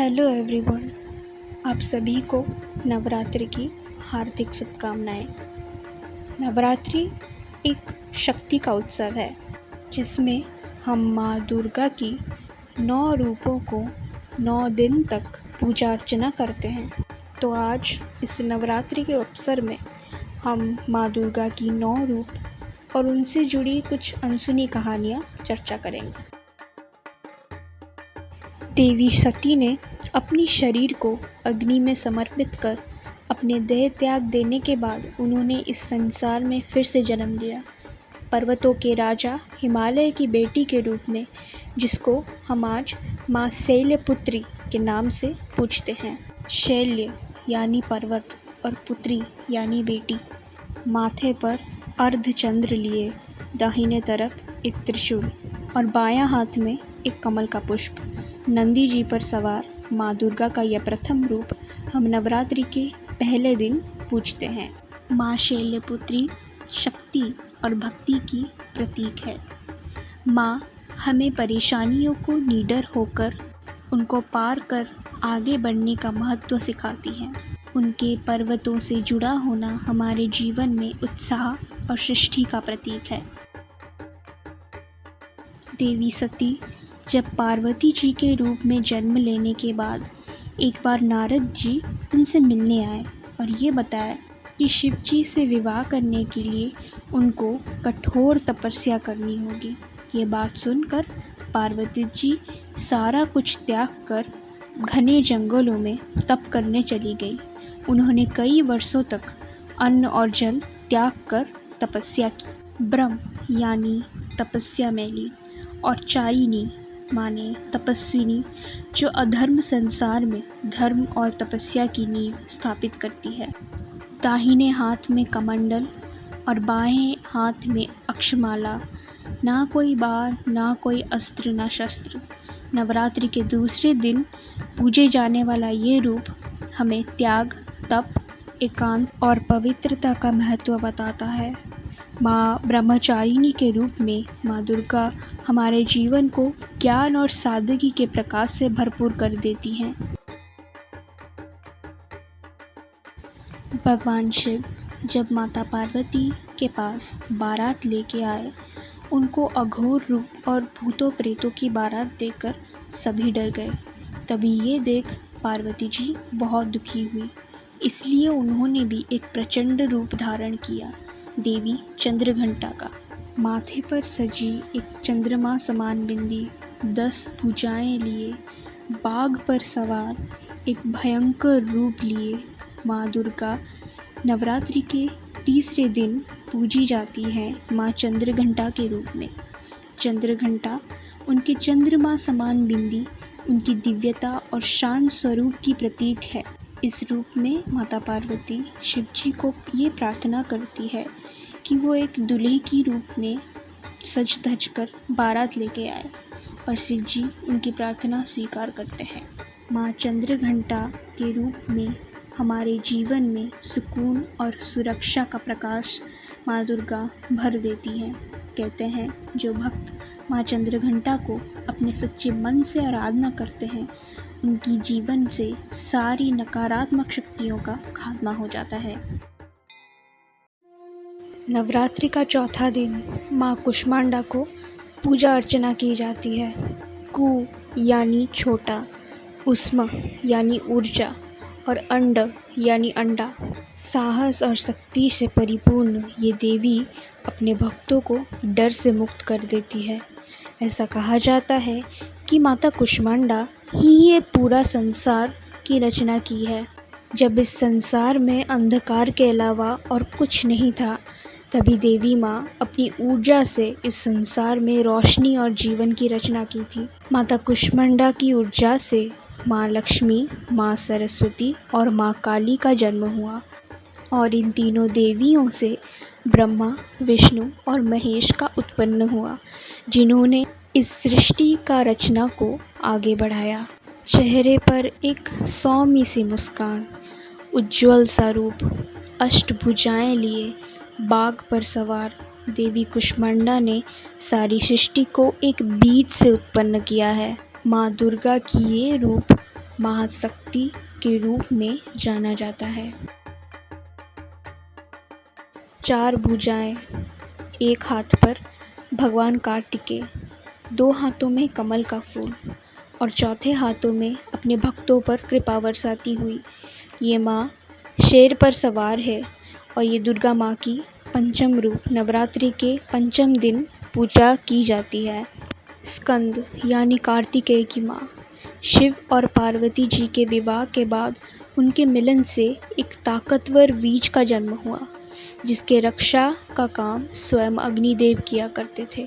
Hello everyone. आप सभी को नवरात्रि की हार्दिक शुभकामनाएं। नवरात्रि एक शक्ति का उत्सव है जिसमें हम माँ दुर्गा की 9 रूपों को 9 दिन तक पूजा अर्चना करते हैं। तो आज इस नवरात्रि के अवसर में हम माँ दुर्गा की 9 रूप और उनसे जुड़ी कुछ अनसुनी कहानियाँ चर्चा करेंगे। देवी सती ने अपनी शरीर को अग्नि में समर्पित कर अपने देह त्याग देने के बाद उन्होंने इस संसार में फिर से जन्म लिया, पर्वतों के राजा हिमालय की बेटी के रूप में, जिसको हम आज माँ शैलपुत्री के नाम से पूछते हैं। शैल्य यानी पर्वत और पुत्री यानी बेटी। माथे पर अर्धचंद्र लिए, दाहिने तरफ एक त्रिशूल और बायां हाथ में एक कमल का पुष्प, नंदी जी पर सवार माँ दुर्गा का यह प्रथम रूप हम नवरात्रि के पहले दिन पूजते हैं। माँ शैलपुत्री शक्ति और भक्ति की प्रतीक है। माँ हमें परेशानियों को निडर होकर उनको पार कर आगे बढ़ने का महत्व सिखाती हैं। उनके पर्वतों से जुड़ा होना हमारे जीवन में उत्साह और सृष्टि का प्रतीक है। देवी सती जब पार्वती जी के रूप में जन्म लेने के बाद एक बार नारद जी उनसे मिलने आए और ये बताया कि शिव जी से विवाह करने के लिए उनको कठोर तपस्या करनी होगी। ये बात सुनकर पार्वती जी सारा कुछ त्याग कर घने जंगलों में तप करने चली गई। उन्होंने कई वर्षों तक अन्न और जल त्याग कर तपस्या की। ब्रह्म यानी तपस्या में ली और चारिणी माने तपस्विनी, जो अधर्म संसार में धर्म और तपस्या की नींव स्थापित करती है। दाहिने हाथ में कमंडल और बाएं हाथ में अक्षमाला, ना कोई बाण, ना कोई अस्त्र, ना शस्त्र। नवरात्रि के दूसरे दिन पूजे जाने वाला ये रूप हमें त्याग, तप, एकांत और पवित्रता का महत्व बताता है। माँ ब्रह्मचारिणी के रूप में माँ दुर्गा हमारे जीवन को ज्ञान और सादगी के प्रकाश से भरपूर कर देती हैं। भगवान शिव जब माता पार्वती के पास बारात लेके आए, उनको अघोर रूप और भूतों प्रेतों की बारात देखकर सभी डर गए। तभी ये देख पार्वती जी बहुत दुखी हुई, इसलिए उन्होंने भी एक प्रचंड रूप धारण किया, देवी चंद्रघंटा का। माथे पर सजी एक चंद्रमा समान बिंदी, 10 भुजाएं लिए, बाघ पर सवार एक भयंकर रूप लिए माँ दुर्गा नवरात्रि के तीसरे दिन पूजी जाती है माँ चंद्रघंटा के रूप में। चंद्रघंटा उनके चंद्रमा समान बिंदी, उनकी दिव्यता और शान स्वरूप की प्रतीक है। इस रूप में माता पार्वती शिव जी को ये प्रार्थना करती है कि वो एक दूल्हे की रूप में सज धज कर बारात लेके आए और शिव जी उनकी प्रार्थना स्वीकार करते हैं। माँ चंद्रघंटा के रूप में हमारे जीवन में सुकून और सुरक्षा का प्रकाश माँ दुर्गा भर देती हैं। कहते हैं जो भक्त माँ चंद्रघंटा को अपने सच्चे मन से आराधना करते हैं, उनकी जीवन से सारी नकारात्मक शक्तियों का खात्मा हो जाता है। नवरात्रि का चौथा दिन माँ कुष्मांडा को पूजा अर्चना की जाती है। कु यानी छोटा, उष्मा यानी ऊर्जा और अंड यानी अंडा। साहस और शक्ति से परिपूर्ण ये देवी अपने भक्तों को डर से मुक्त कर देती है। ऐसा कहा जाता है कि माता कुष्मांडा ही ये पूरा संसार की रचना की है। जब इस संसार में अंधकार के अलावा और कुछ नहीं था, तभी देवी माँ अपनी ऊर्जा से इस संसार में रोशनी और जीवन की रचना की थी। माता कुष्मांडा की ऊर्जा से माँ लक्ष्मी, माँ सरस्वती और माँ काली का जन्म हुआ और इन तीनों देवियों से ब्रह्मा, विष्णु और महेश का उत्पन्न हुआ, जिन्होंने इस सृष्टि का रचना को आगे बढ़ाया। चेहरे पर एक सौम्य सी मुस्कान, उज्ज्वल सा रूप, अष्टभुजाएं लिए, बाघ पर सवार देवी कुष्मांडा ने सारी सृष्टि को एक बीज से उत्पन्न किया है। माँ दुर्गा की ये रूप महाशक्ति के रूप में जाना जाता है। 4 भुजाएं, एक हाथ पर भगवान कार्तिकेय, 2 हाथों में कमल का फूल और चौथे हाथों में अपने भक्तों पर कृपा बरसाती हुई ये माँ शेर पर सवार है। और ये दुर्गा माँ की पंचम रूप नवरात्रि के पंचम दिन पूजा की जाती है। स्कंद यानी कार्तिकेय की माँ। शिव और पार्वती जी के विवाह के बाद उनके मिलन से एक ताकतवर बीज का जन्म हुआ, जिसके रक्षा का काम स्वयं अग्निदेव किया करते थे।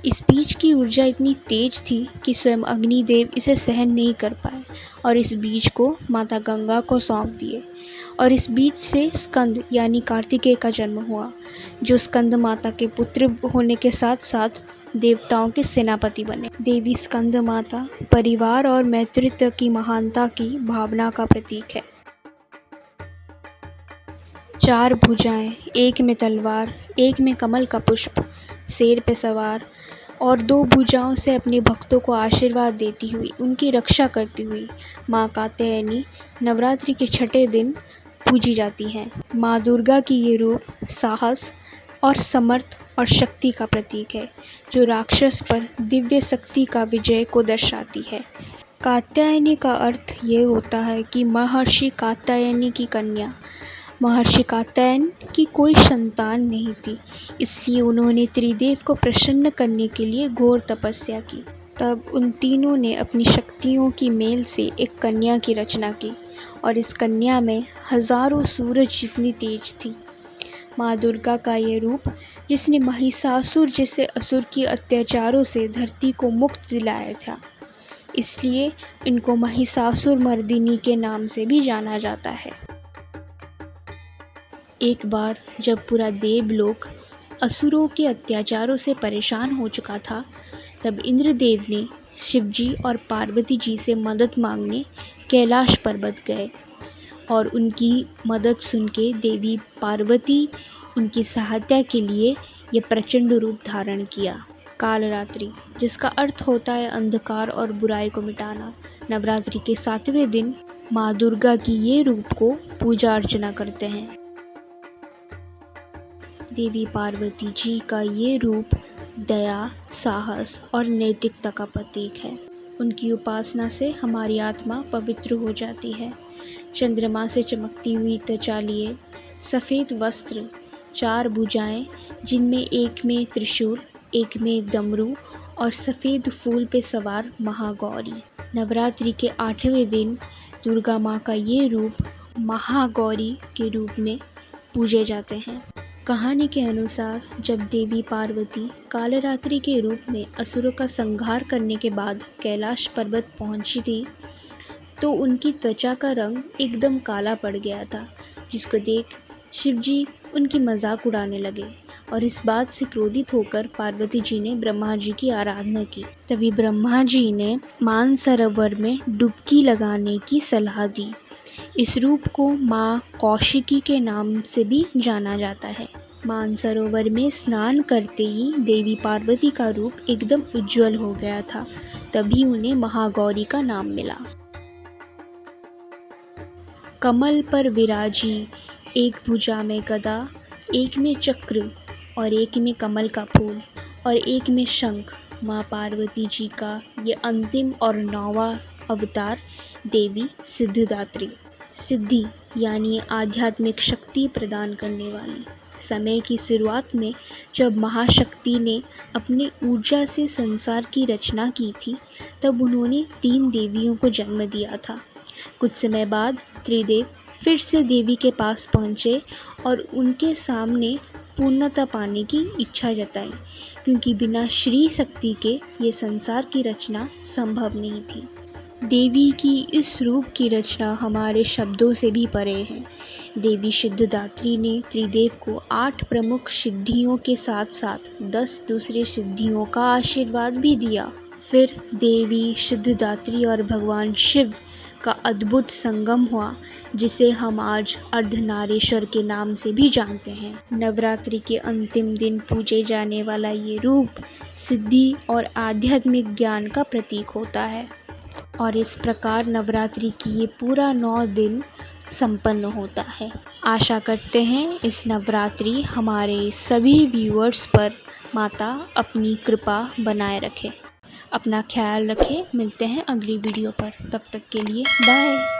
इस बीज की ऊर्जा इतनी तेज थी कि स्वयं अग्निदेव इसे सहन नहीं कर पाए और इस बीज को माता गंगा को सौंप दिए। और इस बीज से स्कंद यानी कार्तिकेय का जन्म हुआ, जो स्कंद माता के पुत्र होने के साथ साथ देवताओं के सेनापति बने। देवी स्कंद माता परिवार और मैत्रित्व की महानता की भावना का प्रतीक है। 4 भुजाएं, एक में तलवार, एक में कमल का पुष्प, शेर पे सवार और 2 भुजाओं से अपने भक्तों को आशीर्वाद देती हुई उनकी रक्षा करती हुई माँ कात्यायनी नवरात्रि के छठे दिन पूजी जाती हैं। माँ दुर्गा की ये रूप साहस और समर्थ और शक्ति का प्रतीक है, जो राक्षस पर दिव्य शक्ति का विजय को दर्शाती है। कात्यायनी का अर्थ ये होता है कि महर्षि कात्यायनी की कन्या। महर्षि कात्यायन की कोई संतान नहीं थी, इसलिए उन्होंने त्रिदेव को प्रसन्न करने के लिए घोर तपस्या की। तब उन तीनों ने अपनी शक्तियों की मेल से एक कन्या की रचना की और इस कन्या में हजारों सूरज जितनी तेज थी। माँ दुर्गा का ये रूप, जिसने महिषासुर जैसे असुर के अत्याचारों से धरती को मुक्त दिलाया था, इसलिए इनको महिषासुर मर्दिनी के नाम से भी जाना जाता है। एक बार जब पूरा देवलोक असुरों के अत्याचारों से परेशान हो चुका था, तब इंद्रदेव ने शिवजी और पार्वती जी से मदद मांगने कैलाश पर्वत गए और उनकी मदद सुन के देवी पार्वती उनकी सहायता के लिए ये प्रचंड रूप धारण किया। कालरात्रि, जिसका अर्थ होता है अंधकार और बुराई को मिटाना। नवरात्रि के 7वें दिन माँ दुर्गा की ये रूप को पूजा अर्चना करते हैं। देवी पार्वती जी का ये रूप दया, साहस और नैतिकता का प्रतीक है। उनकी उपासना से हमारी आत्मा पवित्र हो जाती है। चंद्रमा से चमकती हुई त्वचा लिए, सफ़ेद वस्त्र, 4 भुजाएं, जिनमें एक में त्रिशूल, एक में डमरू और सफ़ेद फूल पे सवार महागौरी। नवरात्रि के 8वें दिन दुर्गा माँ का ये रूप महागौरी के रूप में पूजे जाते हैं। कहानी के अनुसार जब देवी पार्वती कालरात्रि के रूप में असुरों का संहार करने के बाद कैलाश पर्वत पहुंची थी, तो उनकी त्वचा का रंग एकदम काला पड़ गया था, जिसको देख शिवजी उनकी मजाक उड़ाने लगे और इस बात से क्रोधित होकर पार्वती जी ने ब्रह्मा जी की आराधना की। तभी ब्रह्मा जी ने मानसरोवर में डुबकी लगाने की सलाह दी। इस रूप को माँ कौशिकी के नाम से भी जाना जाता है। मानसरोवर में स्नान करते ही देवी पार्वती का रूप एकदम उज्जवल हो गया था, तभी उन्हें महागौरी का नाम मिला। कमल पर विराजी, एक भुजा में गदा, एक में चक्र और एक में कमल का फूल और एक में शंख, माँ पार्वती जी का ये अंतिम और 9वां अवतार देवी सिद्धिदात्री। सिद्धि यानी आध्यात्मिक शक्ति प्रदान करने वाली। समय की शुरुआत में जब महाशक्ति ने अपनी ऊर्जा से संसार की रचना की थी, तब उन्होंने 3 देवियों को जन्म दिया था। कुछ समय बाद त्रिदेव फिर से देवी के पास पहुँचे और उनके सामने पूर्णता पाने की इच्छा जताई, क्योंकि बिना श्री शक्ति के ये संसार की रचना संभव नहीं थी। देवी की इस रूप की रचना हमारे शब्दों से भी परे है। देवी सिद्धिदात्री ने त्रिदेव को 8 प्रमुख सिद्धियों के साथ साथ 10 दूसरे सिद्धियों का आशीर्वाद भी दिया। फिर देवी सिद्धिदात्री और भगवान शिव का अद्भुत संगम हुआ, जिसे हम आज अर्धनारीश्वर के नाम से भी जानते हैं। नवरात्रि के अंतिम दिन पूजे जाने वाला ये रूप सिद्धि और आध्यात्मिक ज्ञान का प्रतीक होता है। और इस प्रकार नवरात्रि की ये पूरा 9 दिन संपन्न होता है। आशा करते हैं इस नवरात्रि हमारे सभी व्यूअर्स पर माता अपनी कृपा बनाए रखे। अपना ख्याल रखें। मिलते हैं अगली वीडियो पर। तब तक के लिए बाय।